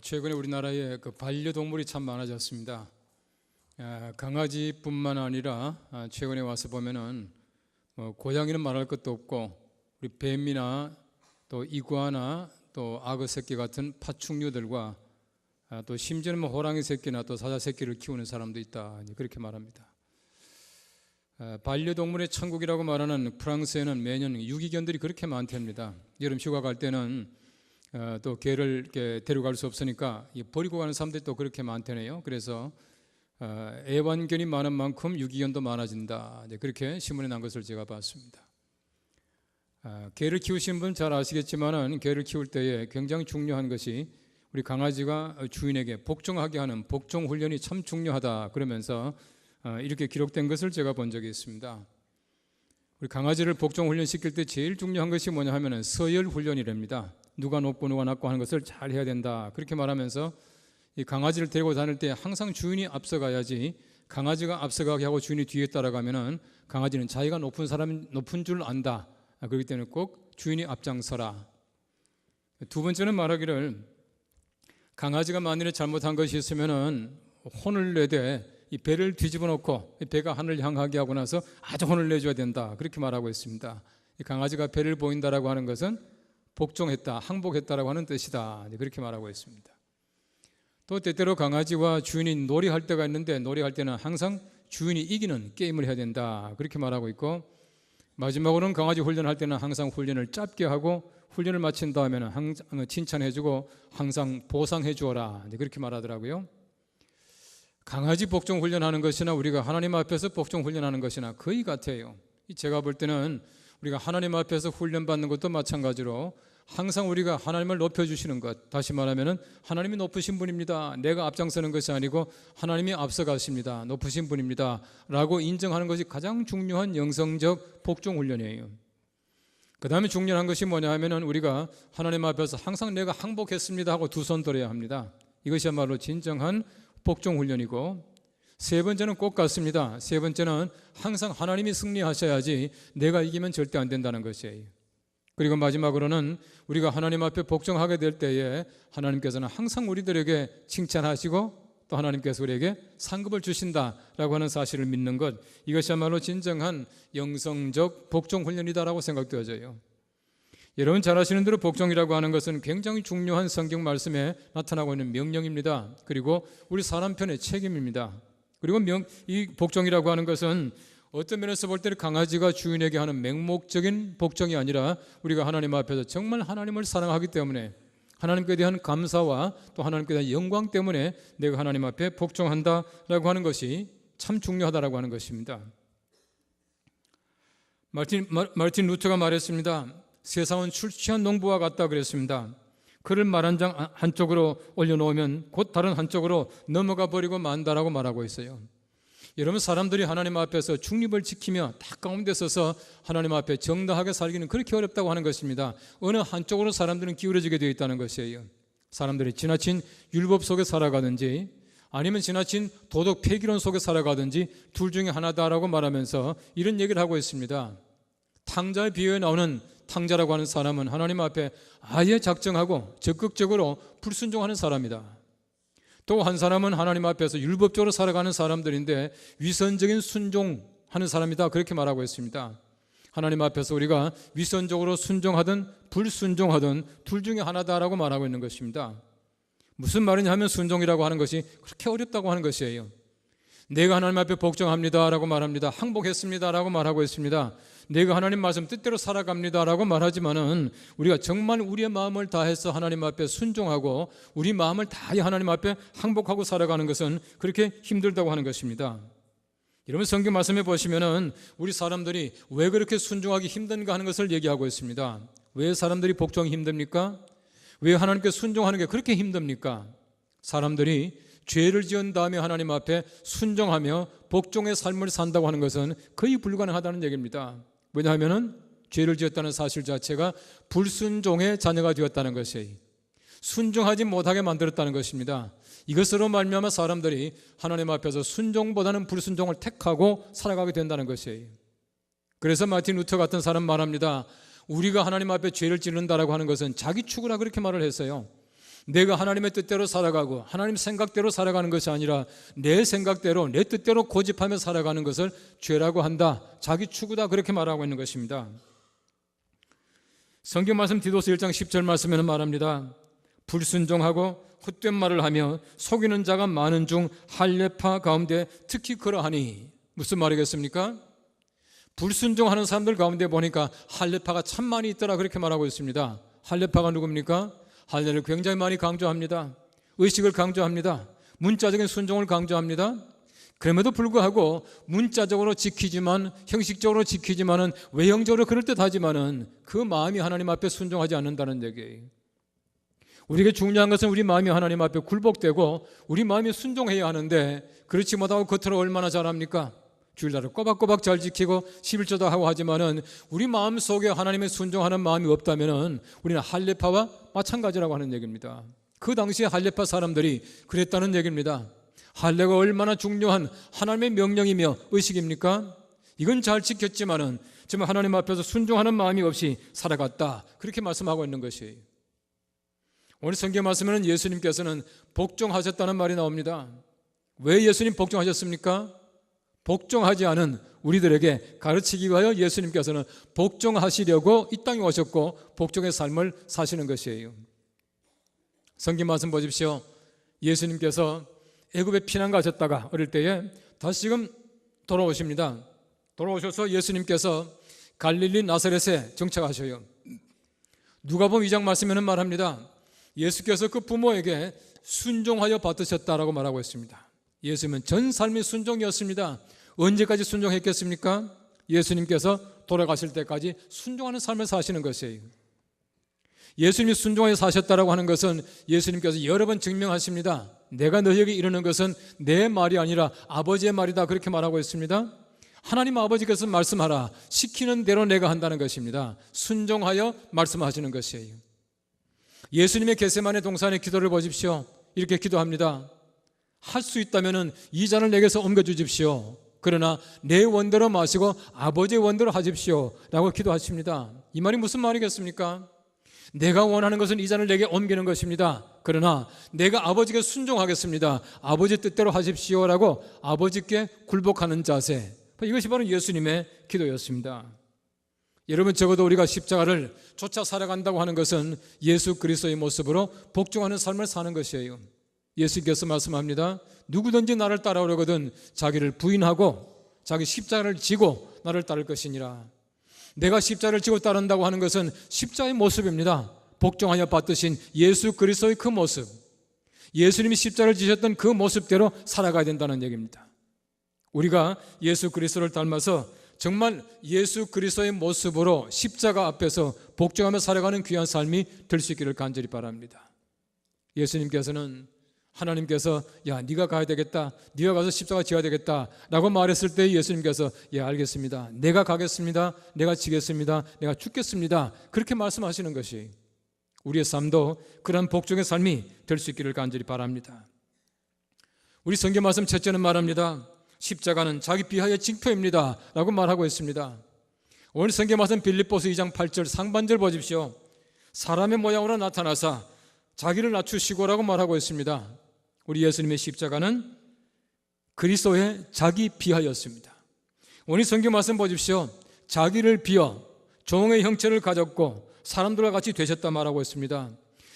최근에 우리나라에 반려동물이 참 많아졌습니다. 강아지뿐만 아니라 최근에 와서 보면은 고양이는 말할 것도 없고 우리 뱀이나 또 이구아나 또 악어 새끼 같은 파충류들과 또 심지어는 호랑이 새끼나 또 사자 새끼를 키우는 사람도 있다, 그렇게 말합니다. 반려동물의 천국이라고 말하는 프랑스에는 매년 유기견들이 그렇게 많답니다. 여름 휴가 갈 때는 또 개를 이렇게 데려갈 수 없으니까 버리고 가는 사람들이 또 그렇게 많다네요. 그래서 애완견이 많은 만큼 유기견도 많아진다, 그렇게 신문에 난 것을 제가 봤습니다. 개를 키우시는 분 잘 아시겠지만은 개를 키울 때에 굉장히 중요한 것이 우리 강아지가 주인에게 복종하게 하는 복종 훈련이 참 중요하다, 그러면서 이렇게 기록된 것을 제가 본 적이 있습니다. 우리 강아지를 복종 훈련 시킬 때 제일 중요한 것이 뭐냐 하면은 서열 훈련이랍니다. 누가 높고 누가 낮고 하는 것을 잘 해야 된다, 그렇게 말하면서 이 강아지를 데리고 다닐 때 항상 주인이 앞서가야지, 강아지가 앞서가게 하고 주인이 뒤에 따라가면은 강아지는 자기가 높은 줄 안다. 그렇기 때문에 꼭 주인이 앞장서라. 두 번째는 말하기를 강아지가 만일에 잘못한 것이 있으면은 혼을 내되 이 배를 뒤집어 놓고 배가 하늘을 향하게 하고 나서 아주 혼을 내줘야 된다, 그렇게 말하고 있습니다. 이 강아지가 배를 보인다라고 하는 것은 복종했다, 항복했다라고 하는 뜻이다, 그렇게 말하고 있습니다. 또 때때로 강아지와 주인이 놀이할 때가 있는데 놀이할 때는 항상 주인이 이기는 게임을 해야 된다, 그렇게 말하고 있고, 마지막으로는 강아지 훈련할 때는 항상 훈련을 짧게 하고 훈련을 마친 다음에는 항상 칭찬해주고 항상 보상해 주어라, 그렇게 말하더라고요. 강아지 복종 훈련하는 것이나 우리가 하나님 앞에서 복종 훈련하는 것이나 거의 같아요. 제가 볼 때는 우리가 하나님 앞에서 훈련받는 것도 마찬가지로 항상 우리가 하나님을 높여주시는 것, 다시 말하면 하나님이 높으신 분입니다, 내가 앞장서는 것이 아니고 하나님이 앞서가십니다, 높으신 분입니다 라고 인정하는 것이 가장 중요한 영성적 복종 훈련이에요. 그 다음에 중요한 것이 뭐냐 하면 우리가 하나님 앞에서 항상 내가 항복했습니다 하고 두 손 들어야 합니다. 이것이야말로 진정한 복종 훈련이고, 세 번째는 꼭 같습니다. 세 번째는 항상 하나님이 승리하셔야지 내가 이기면 절대 안 된다는 것이에요. 그리고 마지막으로는 우리가 하나님 앞에 복종하게 될 때에 하나님께서는 항상 우리들에게 칭찬하시고 또 하나님께서 우리에게 상급을 주신다라고 하는 사실을 믿는 것, 이것이야말로 진정한 영성적 복종 훈련이다라고 생각되어져요. 여러분 잘 아시는 대로 복종이라고 하는 것은 굉장히 중요한 성경 말씀에 나타나고 있는 명령입니다. 그리고 우리 사람 편의 책임입니다. 그리고 이 복종이라고 하는 것은 어떤 면에서 볼 때는 강아지가 주인에게 하는 맹목적인 복종이 아니라 우리가 하나님 앞에서 정말 하나님을 사랑하기 때문에 하나님께 대한 감사와 또 하나님께 대한 영광 때문에 내가 하나님 앞에 복종한다라고 하는 것이 참 중요하다라고 하는 것입니다. 마르틴 루터가 말했습니다. 세상은 술 취한 농부와 같다 그랬습니다. 그를 말 한 장 한쪽으로 올려놓으면 곧 다른 한쪽으로 넘어가 버리고 만다라고 말하고 있어요. 여러분, 사람들이 하나님 앞에서 중립을 지키며 다 가운데 서서 하나님 앞에 정당하게 살기는 그렇게 어렵다고 하는 것입니다. 어느 한쪽으로 사람들은 기울어지게 되어 있다는 것이에요. 사람들이 지나친 율법 속에 살아가든지 아니면 지나친 도덕 폐기론 속에 살아가든지 둘 중에 하나다라고 말하면서 이런 얘기를 하고 있습니다. 탕자의 비유에 나오는 탕자라고 하는 사람은 하나님 앞에 아예 작정하고 적극적으로 불순종하는 사람이다. 또 한 사람은 하나님 앞에서 율법적으로 살아가는 사람들인데 위선적인 순종하는 사람이다, 그렇게 말하고 있습니다. 하나님 앞에서 우리가 위선적으로 순종하든 불순종하든 둘 중에 하나다라고 말하고 있는 것입니다. 무슨 말이냐 하면 순종이라고 하는 것이 그렇게 어렵다고 하는 것이에요. 내가 하나님 앞에 복종합니다라고 말합니다. 항복했습니다라고 말하고 있습니다. 내가 하나님 말씀 뜻대로 살아갑니다라고 말하지만은 우리가 정말 우리의 마음을 다해서 하나님 앞에 순종하고 우리 마음을 다해 하나님 앞에 항복하고 살아가는 것은 그렇게 힘들다고 하는 것입니다. 여러분, 성경 말씀에 보시면은 우리 사람들이 왜 그렇게 순종하기 힘든가 하는 것을 얘기하고 있습니다. 왜 사람들이 복종이 힘듭니까? 왜 하나님께 순종하는 게 그렇게 힘듭니까? 사람들이 죄를 지은 다음에 하나님 앞에 순종하며 복종의 삶을 산다고 하는 것은 거의 불가능하다는 얘기입니다. 왜냐하면 죄를 지었다는 사실 자체가 불순종의 자녀가 되었다는 것이에요. 순종하지 못하게 만들었다는 것입니다. 이것으로 말미암아 사람들이 하나님 앞에서 순종보다는 불순종을 택하고 살아가게 된다는 것이에요. 그래서 마틴 루터 같은 사람 말합니다. 우리가 하나님 앞에 죄를 짓는다라고 하는 것은 자기 축으라 그렇게 말을 했어요. 내가 하나님의 뜻대로 살아가고 하나님 생각대로 살아가는 것이 아니라 내 생각대로 내 뜻대로 고집하며 살아가는 것을 죄라고 한다. 자기 추구다. 그렇게 말하고 있는 것입니다. 성경 말씀 디도서 1장 10절 말씀에는 말합니다. 불순종하고 헛된 말을 하며 속이는 자가 많은 중 할례파 가운데 특히 그러하니. 무슨 말이겠습니까? 불순종하는 사람들 가운데 보니까 할례파가 참 많이 있더라. 그렇게 말하고 있습니다. 할례파가 누굽니까? 할례를 굉장히 많이 강조합니다. 의식을 강조합니다. 문자적인 순종을 강조합니다. 그럼에도 불구하고 문자적으로 지키지만, 형식적으로 지키지만은, 외형적으로 그럴듯하지만은 그 마음이 하나님 앞에 순종하지 않는다는 얘기예요. 우리에게 중요한 것은 우리 마음이 하나님 앞에 굴복되고 우리 마음이 순종해야 하는데, 그렇지 못하고 겉으로 얼마나 잘합니까? 주일날을 꼬박꼬박 잘 지키고 11조도 하고 하지만은 우리 마음 속에 하나님의 순종하는 마음이 없다면은 우리는 할례파와 마찬가지라고 하는 얘기입니다. 그 당시에 할례파 사람들이 그랬다는 얘기입니다. 할례가 얼마나 중요한 하나님의 명령이며 의식입니까? 이건 잘 지켰지만은 정말 하나님 앞에서 순종하는 마음이 없이 살아갔다. 그렇게 말씀하고 있는 것이에요. 오늘 성경 말씀에는 예수님께서는 복종하셨다는 말이 나옵니다. 왜 예수님 복종하셨습니까? 복종하지 않은 우리들에게 가르치기 위하여 예수님께서는 복종하시려고 이 땅에 오셨고 복종의 삶을 사시는 것이에요. 성경 말씀 보십시오. 예수님께서 애굽에 피난 가셨다가 어릴 때에 다시금 돌아오십니다. 돌아오셔서 예수님께서 갈릴리 나사렛에 정착하셔요. 누가복음 2장 말씀에는 말합니다. 예수께서 그 부모에게 순종하여 받으셨다라고 말하고 있습니다. 예수님은 전 삶이 순종이었습니다. 언제까지 순종했겠습니까? 예수님께서 돌아가실 때까지 순종하는 삶을 사시는 것이에요. 예수님이 순종하여 사셨다라고 하는 것은 예수님께서 여러 번 증명하십니다. 내가 너희에게 이르는 것은 내 말이 아니라 아버지의 말이다. 그렇게 말하고 있습니다. 하나님 아버지께서 말씀하라. 시키는 대로 내가 한다는 것입니다. 순종하여 말씀하시는 것이에요. 예수님의 겟세마네 동산의 기도를 보십시오. 이렇게 기도합니다. 할 수 있다면 이 잔을 내게서 옮겨주십시오. 그러나 내 원대로 마시고 아버지의 원대로 하십시오 라고 기도하십니다. 이 말이 무슨 말이겠습니까? 내가 원하는 것은 이 잔을 내게 옮기는 것입니다. 그러나 내가 아버지께 순종하겠습니다. 아버지 뜻대로 하십시오 라고 아버지께 굴복하는 자세, 이것이 바로 예수님의 기도였습니다. 여러분, 적어도 우리가 십자가를 쫓아 살아간다고 하는 것은 예수 그리스도의 모습으로 복종하는 삶을 사는 것이에요. 예수께서 말씀합니다. 누구든지 나를 따라오려거든 자기를 부인하고 자기 십자가를 지고 나를 따를 것이니라. 내가 십자가를 지고 따른다고 하는 것은 십자가의 모습입니다. 복종하여 받으신 예수 그리스도의 그 모습, 예수님이 십자가를 지셨던 그 모습대로 살아가야 된다는 얘기입니다. 우리가 예수 그리스도를 닮아서 정말 예수 그리스도의 모습으로 십자가 앞에서 복종하며 살아가는 귀한 삶이 될 수 있기를 간절히 바랍니다. 예수님께서는, 하나님께서 야 네가 가야 되겠다, 네가 가서 십자가 지어야 되겠다 라고 말했을 때 예수님께서 예 알겠습니다, 내가 가겠습니다, 내가 지겠습니다, 내가 죽겠습니다, 그렇게 말씀하시는 것이 우리의 삶도 그런 복종의 삶이 될 수 있기를 간절히 바랍니다. 우리 성경 말씀 첫째는 말합니다. 십자가는 자기 비하의 징표입니다 라고 말하고 있습니다. 오늘 성경 말씀 빌립보서 2장 8절 상반절 보십시오. 사람의 모양으로 나타나사 자기를 낮추시고라고 말하고 있습니다. 우리 예수님의 십자가는 그리스도의 자기 비하였습니다. 오늘 성경 말씀 보십시오. 자기를 비어 종의 형체를 가졌고 사람들과 같이 되셨다 말하고 있습니다.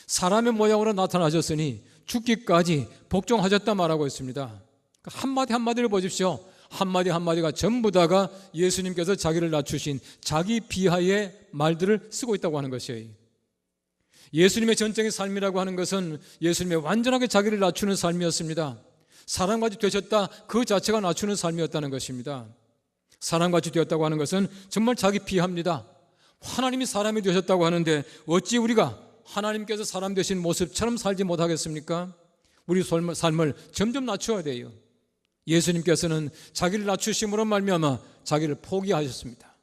사람의 모양으로 나타나셨으니 죽기까지 복종하셨다 말하고 있습니다. 한마디 한마디를 보십시오. 한마디 한마디가 전부 다가 예수님께서 자기를 낮추신 자기 비하의 말들을 쓰고 있다고 하는 것이에요. 예수님의 전적인 삶이라고 하는 것은 예수님의 완전하게 자기를 낮추는 삶이었습니다. 사람같이 되셨다, 그 자체가 낮추는 삶이었다는 것입니다. 사람같이 되었다고 하는 것은 정말 자기 비하입니다. 하나님이 사람이 되셨다고 하는데 어찌 우리가 하나님께서 사람 되신 모습처럼 살지 못하겠습니까? 우리 삶을 점점 낮춰야 돼요. 예수님께서는 자기를 낮추심으로 말미암아 자기를 포기하셨습니다.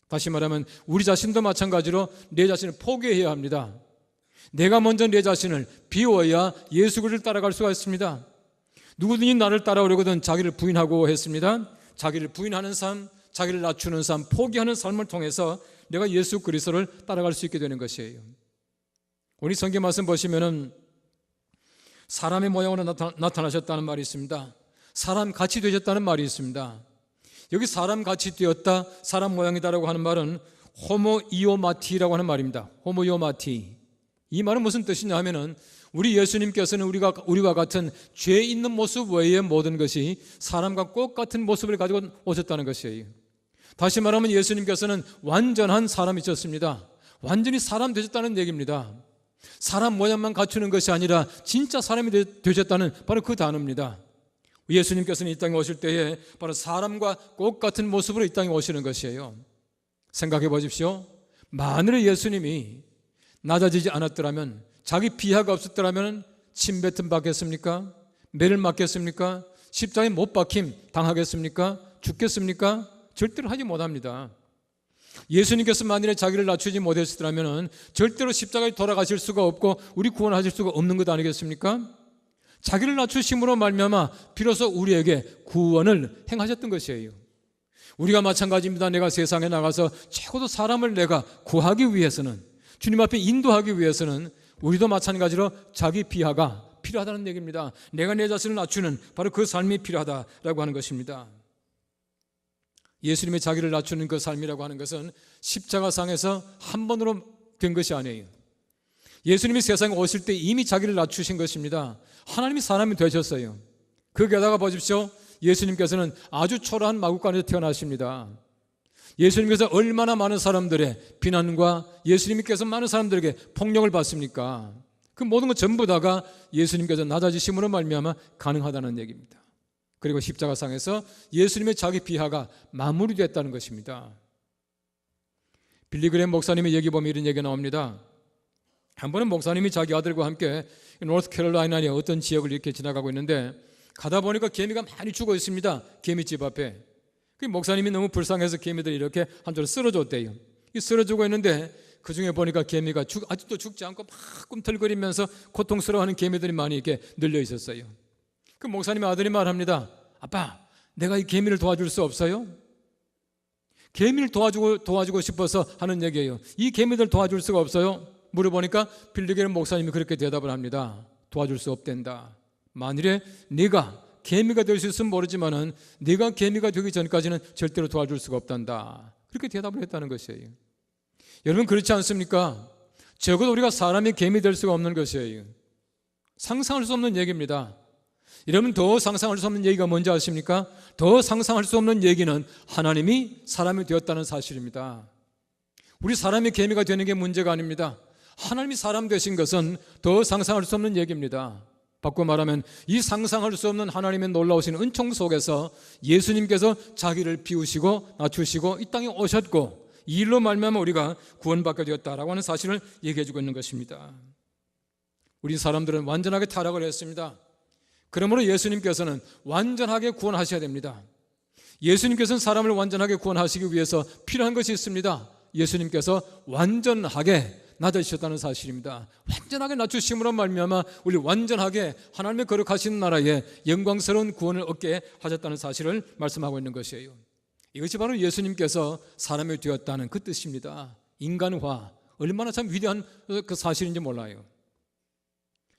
다시 말하면 우리 자신도 마찬가지로 내 자신을 포기해야 합니다. 내가 먼저 내 자신을 비워야 예수 그리스도를 따라갈 수가 있습니다. 누구든지 나를 따라오려거든 자기를 부인하고 했습니다. 자기를 부인하는 삶, 자기를 낮추는 삶, 포기하는 삶을 통해서 내가 예수 그리스도를 따라갈 수 있게 되는 것이에요. 오늘 성경 말씀 보시면은 사람의 모양으로 나타나셨다는 말이 있습니다. 사람 같이 되셨다는 말이 있습니다. 여기 사람 같이 되었다, 사람 모양이다라고 하는 말은 호모이오마티라고 하는 말입니다. 호모이오마티. 이 말은 무슨 뜻이냐 하면은 우리 예수님께서는 우리와 같은 죄 있는 모습 외의 모든 것이 사람과 똑같은 모습을 가지고 오셨다는 것이에요. 다시 말하면 예수님께서는 완전한 사람이셨습니다. 완전히 사람 되셨다는 얘기입니다. 사람 모양만 갖추는 것이 아니라 진짜 사람이 되셨다는 바로 그 단어입니다. 예수님께서는 이 땅에 오실 때에 바로 사람과 똑같은 모습으로 이 땅에 오시는 것이에요. 생각해 보십시오. 만일에 예수님이 낮아지지 않았더라면, 자기 비하가 없었더라면 침뱉음 받겠습니까? 매를 맞겠습니까? 십자가에 못 박힘 당하겠습니까? 죽겠습니까? 절대로 하지 못합니다. 예수님께서 만일에 자기를 낮추지 못했더라면 절대로 십자가에 돌아가실 수가 없고 우리 구원하실 수가 없는 것 아니겠습니까? 자기를 낮추심으로 말미암아 비로소 우리에게 구원을 행하셨던 것이에요. 우리가 마찬가지입니다. 내가 세상에 나가서 최고도 사람을 내가 구하기 위해서는, 주님 앞에 인도하기 위해서는 우리도 마찬가지로 자기 비하가 필요하다는 얘기입니다. 내가 내 자신을 낮추는 바로 그 삶이 필요하다라고 하는 것입니다. 예수님의 자기를 낮추는 그 삶이라고 하는 것은 십자가상에서 한 번으로 된 것이 아니에요. 예수님이 세상에 오실 때 이미 자기를 낮추신 것입니다. 하나님이 사람이 되셨어요. 그 게다가 보십시오. 예수님께서는 아주 초라한 마구간에서 태어나십니다. 예수님께서 얼마나 많은 사람들의 비난과 예수님께서 많은 사람들에게 폭력을 받습니까? 그 모든 것 전부 다가 예수님께서 낮아지심으로 말미암아 가능하다는 얘기입니다. 그리고 십자가상에서 예수님의 자기 비하가 마무리됐다는 것입니다. 빌리 그레이엄 목사님의 얘기 보면 이런 얘기가 나옵니다. 한 번은 목사님이 자기 아들과 함께 노스캐롤라이나의 어떤 지역을 이렇게 지나가고 있는데 가다 보니까 개미가 많이 죽어 있습니다. 개미집 앞에. 그 목사님이 너무 불쌍해서 개미들이 이렇게 한쪽으로 쓰러졌대요. 이 쓰러지고 있는데 그 중에 보니까 개미가 아직도 죽지 않고 막 꿈틀거리면서 고통스러워하는 개미들이 많이 이렇게 늘려 있었어요. 그 목사님의 아들이 말합니다. 아빠, 내가 이 개미를 도와줄 수 없어요? 개미를 도와주고 싶어서 하는 얘기예요. 이 개미들 도와줄 수가 없어요? 물어보니까 빌리 그레이엄 목사님이 그렇게 대답을 합니다. 도와줄 수 없댄다. 만일에 네가 개미가 될 수 있으면 모르지만은 네가 개미가 되기 전까지는 절대로 도와줄 수가 없단다. 그렇게 대답을 했다는 것이에요. 여러분 그렇지 않습니까? 적어도 우리가 사람이 개미 될 수가 없는 것이에요. 상상할 수 없는 얘기입니다. 여러분 더 상상할 수 없는 얘기가 뭔지 아십니까? 더 상상할 수 없는 얘기는 하나님이 사람이 되었다는 사실입니다. 우리 사람이 개미가 되는 게 문제가 아닙니다. 하나님이 사람 되신 것은 더 상상할 수 없는 얘기입니다. 바꿔 말하면 이 상상할 수 없는 하나님의 놀라우신 은총 속에서 예수님께서 자기를 비우시고 낮추시고 이 땅에 오셨고 이 일로 말미암아 우리가 구원받게 되었다라고 하는 사실을 얘기해 주고 있는 것입니다. 우리 사람들은 완전하게 타락을 했습니다. 그러므로 예수님께서는 완전하게 구원하셔야 됩니다. 예수님께서는 사람을 완전하게 구원하시기 위해서 필요한 것이 있습니다. 예수님께서 완전하게 낮아지셨다는 사실입니다. 완전하게 낮추심으로 말미암아 우리 완전하게 하나님의 거룩하신 나라에 영광스러운 구원을 얻게 하셨다는 사실을 말씀하고 있는 것이에요. 이것이 바로 예수님께서 사람이 되었다는 그 뜻입니다. 인간화, 얼마나 참 위대한 그 사실인지 몰라요.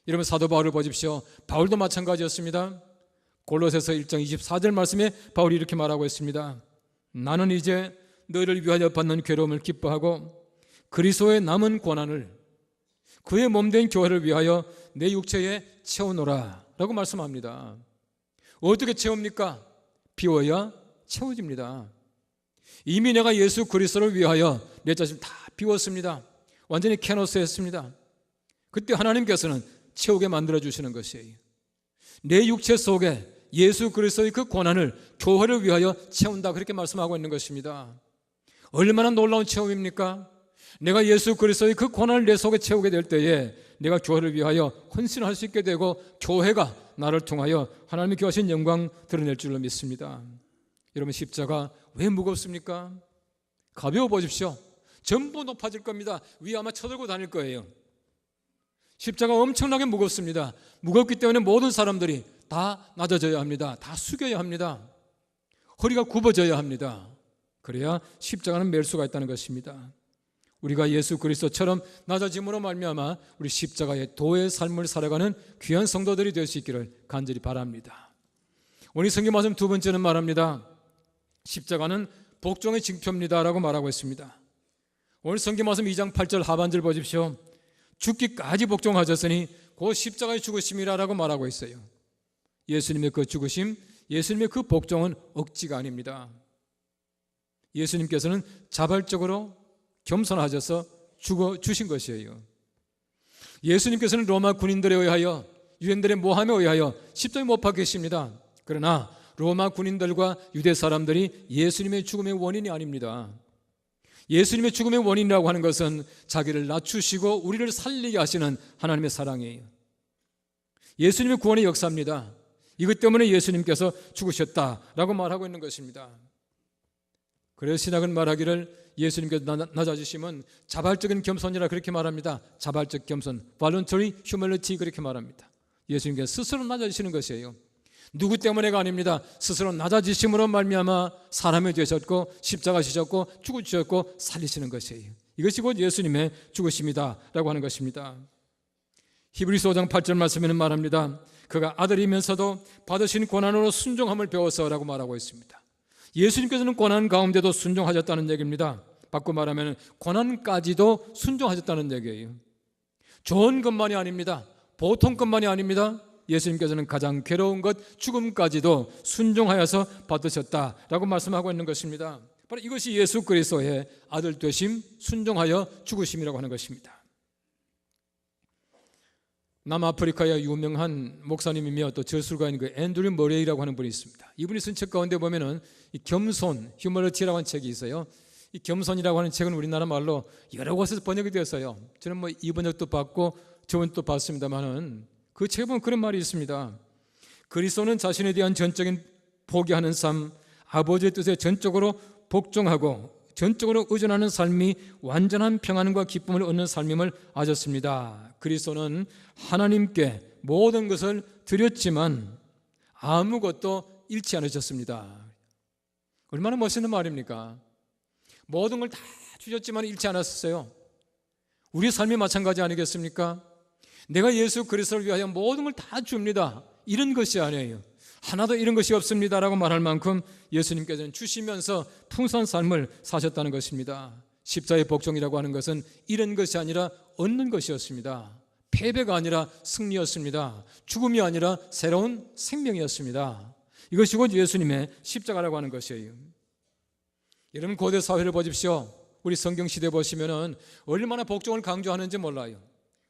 여러분 사도 바울을 보십시오. 바울도 마찬가지였습니다. 골로새서 1장 24절 말씀에 바울이 이렇게 말하고 있습니다. 나는 이제 너희를 위하여 받는 괴로움을 기뻐하고 그리스도의 남은 고난을 그의 몸된 교회를 위하여 내 육체에 채우노라 라고 말씀합니다. 어떻게 채웁니까? 비워야 채워집니다. 이미 내가 예수 그리스도를 위하여 내 자신을 다 비웠습니다. 완전히 캐노스했습니다. 그때 하나님께서는 채우게 만들어주시는 것이에요. 내 육체 속에 예수 그리스도의 그 고난을 교회를 위하여 채운다 그렇게 말씀하고 있는 것입니다. 얼마나 놀라운 체험입니까? 내가 예수 그리스도의 그 고난을 내 속에 채우게 될 때에 내가 교회를 위하여 헌신할 수 있게 되고 교회가 나를 통하여 하나님이 교하신 영광 드러낼 줄로 믿습니다. 여러분 십자가 왜 무겁습니까? 가벼워 보십시오. 전부 높아질 겁니다. 위에 아마 쳐들고 다닐 거예요. 십자가 엄청나게 무겁습니다. 무겁기 때문에 모든 사람들이 다 낮아져야 합니다. 다 숙여야 합니다. 허리가 굽어져야 합니다. 그래야 십자가는 맬 수가 있다는 것입니다. 우리가 예수 그리스도처럼 낮아짐으로 말미암아 우리 십자가의 도의 삶을 살아가는 귀한 성도들이 될 수 있기를 간절히 바랍니다. 오늘 성경 말씀 두 번째는 말합니다. 십자가는 복종의 징표입니다 라고 말하고 있습니다. 오늘 성경 말씀 2장 8절 하반절 보십시오. 죽기까지 복종하셨으니 곧 십자가의 죽으심이라 라고 말하고 있어요. 예수님의 그 죽으심, 예수님의 그 복종은 억지가 아닙니다. 예수님께서는 자발적으로 겸손하셔서 죽어주신 것이에요. 예수님께서는 로마 군인들에 의하여, 유대인들의 모함에 의하여 십자가에 못 박히십니다. 그러나 로마 군인들과 유대 사람들이 예수님의 죽음의 원인이 아닙니다. 예수님의 죽음의 원인이라고 하는 것은 자기를 낮추시고 우리를 살리게 하시는 하나님의 사랑이에요. 예수님의 구원의 역사입니다. 이것 때문에 예수님께서 죽으셨다라고 말하고 있는 것입니다. 그래서 신학은 말하기를 예수님께서 낮아지심은 자발적인 겸손이라 그렇게 말합니다. 자발적 겸손, voluntary humility 그렇게 말합니다. 예수님께서 스스로 낮아지시는 것이에요. 누구 때문에가 아닙니다. 스스로 낮아지심으로 말미암아 사람이 되셨고 십자가 지셨고 죽으셨고 살리시는 것이에요. 이것이 곧 예수님의 죽으심이다 라고 하는 것입니다. 히브리서 5장 8절 말씀에는 말합니다. 그가 아들이면서도 받으신 고난으로 순종함을 배워서라고 말하고 있습니다. 예수님께서는 고난 가운데도 순종하셨다는 얘기입니다. 바꿔 말하면 고난까지도 순종하셨다는 얘기예요. 좋은 것만이 아닙니다. 보통 것만이 아닙니다. 예수님께서는 가장 괴로운 것 죽음까지도 순종하여서 받으셨다라고 말씀하고 있는 것입니다. 바로 이것이 예수 그리스도의 아들 되심, 순종하여 죽으심이라고 하는 것입니다. 남아프리카의 유명한 목사님이며 또 저술가인 그 앤드류 머레이라고 하는 분이 있습니다. 이분이 쓴 책 가운데 보면은 이 겸손, 휴머리티라고 하는 책이 있어요. 이 겸손이라고 하는 책은 우리나라 말로 여러 곳에서 번역이 되었어요. 저는 뭐 이 번역도 받고 저번도 봤습니다만은 그 책에 보면 그런 말이 있습니다. 그리스도는 자신에 대한 전적인 포기하는 삶, 아버지의 뜻에 전적으로 복종하고 전적으로 의존하는 삶이 완전한 평안과 기쁨을 얻는 삶임을 아셨습니다. 그리스도는 하나님께 모든 것을 드렸지만 아무것도 잃지 않으셨습니다. 얼마나 멋있는 말입니까? 모든 걸 다 주셨지만 잃지 않았어요. 우리 삶이 마찬가지 아니겠습니까? 내가 예수 그리스도를 위하여 모든 걸 다 줍니다. 이런 것이 아니에요. 하나도 이런 것이 없습니다라고 말할 만큼 예수님께서는 주시면서 풍성한 삶을 사셨다는 것입니다. 십자의 복종이라고 하는 것은 이런 것이 아니라 얻는 것이었습니다. 패배가 아니라 승리였습니다. 죽음이 아니라 새로운 생명이었습니다. 이것이 곧 예수님의 십자가라고 하는 것이에요. 여러분 고대 사회를 보십시오. 우리 성경 시대 보시면은 얼마나 복종을 강조하는지 몰라요.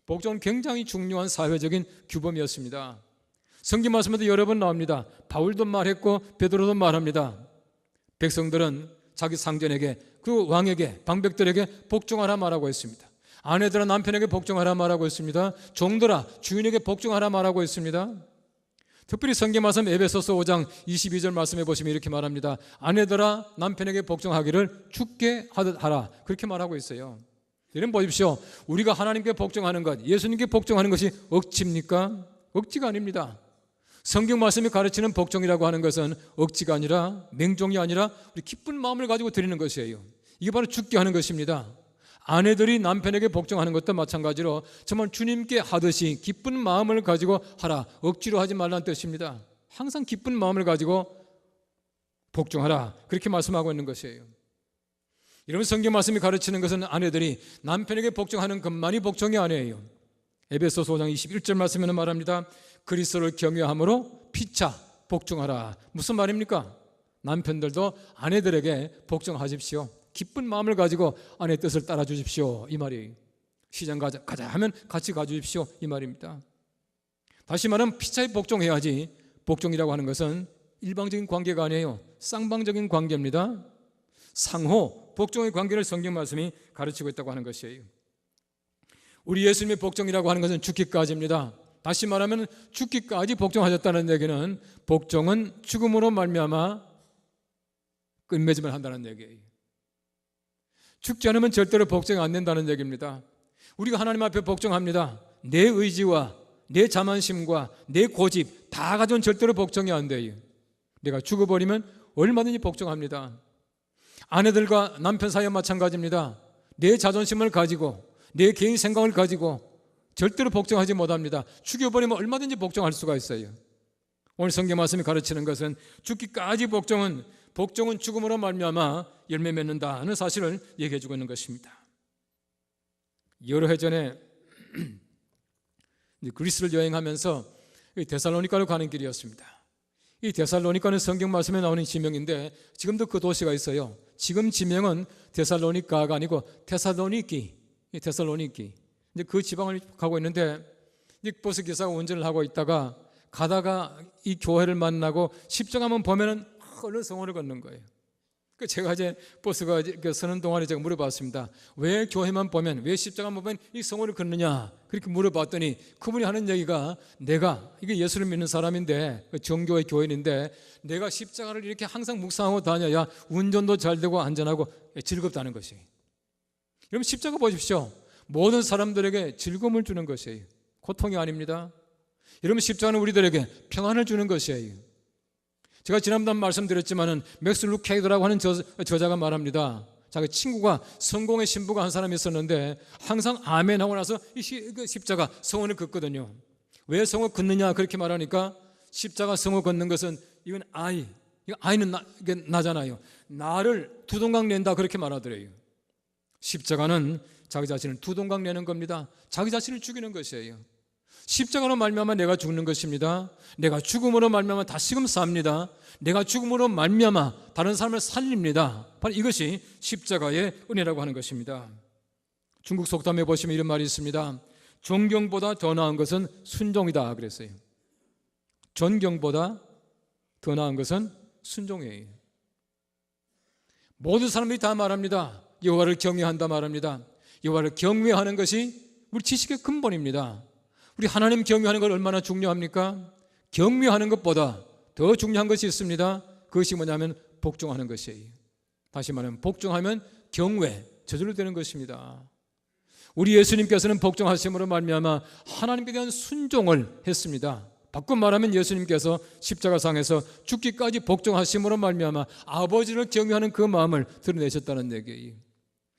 복종은 굉장히 중요한 사회적인 규범이었습니다. 성경 말씀에도 여러 번 나옵니다. 바울도 말했고 베드로도 말합니다. 백성들은 자기 상전에게 그 왕에게 방백들에게 복종하라 말하고 있습니다. 아내들아 남편에게 복종하라 말하고 있습니다. 종들아 주인에게 복종하라 말하고 있습니다. 특별히 성경 말씀 에베소서 5장 22절 말씀해 보시면 이렇게 말합니다. 아내들아 남편에게 복종하기를 죽게 하라 그렇게 말하고 있어요. 여러분 보십시오. 우리가 하나님께 복종하는 것, 예수님께 복종하는 것이 억지입니까? 억지가 아닙니다. 성경 말씀이 가르치는 복종이라고 하는 것은 억지가 아니라 맹종이 아니라 우리 기쁜 마음을 가지고 드리는 것이에요. 이게 바로 죽게 하는 것입니다. 아내들이 남편에게 복종하는 것도 마찬가지로 정말 주님께 하듯이 기쁜 마음을 가지고 하라. 억지로 하지 말라는 뜻입니다. 항상 기쁜 마음을 가지고 복종하라. 그렇게 말씀하고 있는 것이에요. 여러분 성경 말씀이 가르치는 것은 아내들이 남편에게 복종하는 것만이 복종이 아니에요. 에베소서 5장 21절 말씀에는 말합니다. 그리스도를 경외함으로 피차 복종하라. 무슨 말입니까? 남편들도 아내들에게 복종하십시오. 기쁜 마음을 가지고 아내의 뜻을 따라 주십시오. 이 말이에요. 시장 가자 하면 같이 가주십시오. 이 말입니다. 다시 말하면 피차에 복종해야지. 복종이라고 하는 것은 일방적인 관계가 아니에요. 쌍방적인 관계입니다. 상호 복종의 관계를 성경 말씀이 가르치고 있다고 하는 것이에요. 우리 예수님의 복종이라고 하는 것은 죽기까지입니다. 다시 말하면 죽기까지 복종하셨다는 얘기는 복종은 죽음으로 말미암아 끝맺음을 한다는 얘기예요. 죽지 않으면 절대로 복종이 안 된다는 얘기입니다. 우리가 하나님 앞에 복종합니다. 내 의지와 내 자만심과 내 고집 다 가져온 절대로 복종이 안 돼요. 내가 죽어버리면 얼마든지 복종합니다. 아내들과 남편 사이와 마찬가지입니다. 내 자존심을 가지고 내 개인 생각을 가지고 절대로 복종하지 못합니다. 죽여버리면 얼마든지 복종할 수가 있어요. 오늘 성경 말씀이 가르치는 것은 죽기까지 복종은 죽음으로 말미암아 열매 맺는다 하는 사실을 얘기해 주고 있는 것입니다. 여러 해 전에 그리스를 여행하면서 데살로니가로 가는 길이었습니다. 이 데살로니가는 성경 말씀에 나오는 지명인데 지금도 그 도시가 있어요. 지금 지명은 데살로니가가 아니고 테살로니키. 이제 그 지방을 가고 있는데 버스 기사가 운전을 하고 있다가 가다가 이 교회를 만나고 십자가만 보면은 얼른 성원을 걷는 거예요. 제가 이제 버스가 서는 동안에 제가 물어봤습니다. 왜 교회만 보면, 왜 십자가만 보면 이 성원을 걷느냐? 그렇게 물어봤더니 그분이 하는 얘기가 이게 예수를 믿는 사람인데, 정교회 교인인데 내가 십자가를 이렇게 항상 묵상하고 다녀야 운전도 잘 되고 안전하고 즐겁다는 것이에요. 여러분 십자가 보십시오. 모든 사람들에게 즐거움을 주는 것이에요. 고통이 아닙니다. 여러분 십자가는 우리들에게 평안을 주는 것이에요. 제가 지난번 말씀드렸지만은 맥스 루케이드라고 하는 저자가 말합니다. 자기 친구가 성공의 신부가 한 사람이 있었는데 항상 아멘 하고 나서 이 십자가 성원을 긋거든요. 왜 성원 긋느냐 그렇게 말하니까 십자가 성원 긋는 것은 이건 아이는 나잖아요. 나를 두 동강 낸다 그렇게 말하더래요. 십자가는 자기 자신을 두 동강 내는 겁니다. 자기 자신을 죽이는 것이에요. 십자가로 말미암아 내가 죽는 것입니다. 내가 죽음으로 말미암아 다시금 삽니다. 내가 죽음으로 말미암아 다른 사람을 살립니다. 바로 이것이 십자가의 은혜라고 하는 것입니다. 중국 속담에 보시면 이런 말이 있습니다. 존경보다 더 나은 것은 순종이다 그랬어요. 존경보다 더 나은 것은 순종이에요. 모든 사람들이 다 말합니다. 여호와를 경외한다 말합니다. 여호와를 경외하는 것이 우리 지식의 근본입니다. 우리 하나님 경외하는 것 얼마나 중요합니까? 경외하는 것보다 더 중요한 것이 있습니다. 그것이 뭐냐면 복종하는 것이에요. 다시 말하면 복종하면 경외, 저절로 되는 것입니다. 우리 예수님께서는 복종하심으로 말미암아 하나님께 대한 순종을 했습니다. 바꿔 말하면 예수님께서 십자가상에서 죽기까지 복종하심으로 말미암아 아버지를 경외하는 그 마음을 드러내셨다는 얘기예요.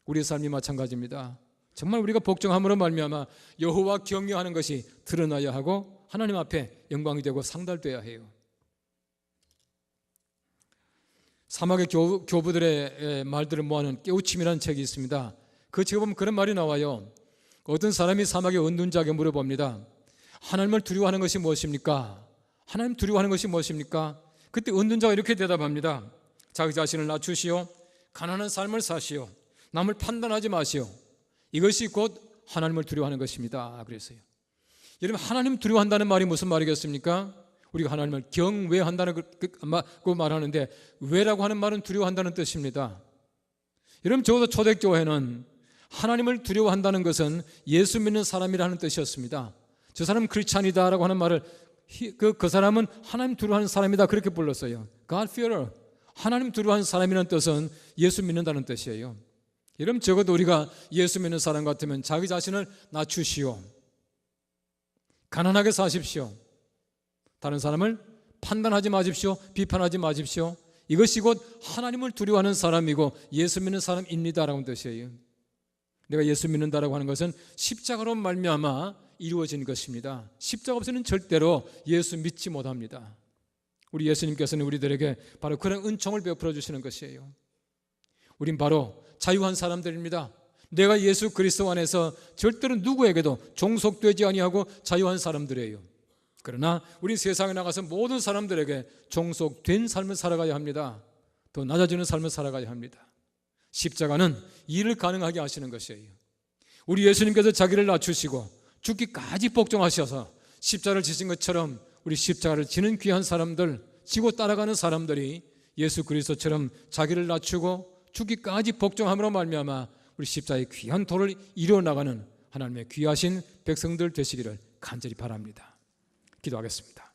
우리의 삶이 마찬가지입니다. 정말 우리가 복종함으로 말미암아 여호와 경외하는 것이 드러나야 하고 하나님 앞에 영광이 되고 상달돼야 해요. 사막의 교부들의 말들을 모아놓은 깨우침이라는 책이 있습니다. 그 책에 보면 그런 말이 나와요. 어떤 사람이 사막의 은둔자에게 물어봅니다. 하나님을 두려워하는 것이 무엇입니까? 하나님 두려워하는 것이 무엇입니까? 그때 은둔자가 이렇게 대답합니다. 자기 자신을 낮추시오. 가난한 삶을 사시오. 남을 판단하지 마시오. 이것이 곧 하나님을 두려워하는 것입니다. 그랬어요. 여러분 하나님 두려워한다는 말이 무슨 말이겠습니까? 우리가 하나님을 경외한다는 그 말하는데 왜라고 하는 말은 두려워한다는 뜻입니다. 여러분 적어도 초대교회는 하나님을 두려워한다는 것은 예수 믿는 사람이라는 뜻이었습니다. 저 사람은 크리스찬이다라고 하는 말을 그 사람은 하나님 두려워하는 사람이다 그렇게 불렀어요. God fearer. 하나님 두려워하는 사람이라는 뜻은 예수 믿는다는 뜻이에요. 여러분 적어도 우리가 예수 믿는 사람 같으면 자기 자신을 낮추시오. 가난하게 사십시오. 다른 사람을 판단하지 마십시오. 비판하지 마십시오. 이것이 곧 하나님을 두려워하는 사람이고 예수 믿는 사람입니다라는 뜻이에요. 내가 예수 믿는다라고 하는 것은 십자가로 말미암아 이루어진 것입니다. 십자가 없이는 절대로 예수 믿지 못합니다. 우리 예수님께서는 우리들에게 바로 그런 은총을 베풀어 주시는 것이에요. 우린 바로 자유한 사람들입니다. 내가 예수 그리스도 안에서 절대로 누구에게도 종속되지 아니하고 자유한 사람들이에요. 그러나 우리 세상에 나가서 모든 사람들에게 종속된 삶을 살아가야 합니다. 더 낮아지는 삶을 살아가야 합니다. 십자가는 이를 가능하게 하시는 것이에요. 우리 예수님께서 자기를 낮추시고 죽기까지 복종하셔서 십자가를 지신 것처럼 우리 십자가를 지는 귀한 사람들, 지고 따라가는 사람들이 예수 그리스도처럼 자기를 낮추고 죽기까지 복종함으로 말미암아 우리 십자가의 귀한 도를 이루어나가는 하나님의 귀하신 백성들 되시기를 간절히 바랍니다. 기도하겠습니다.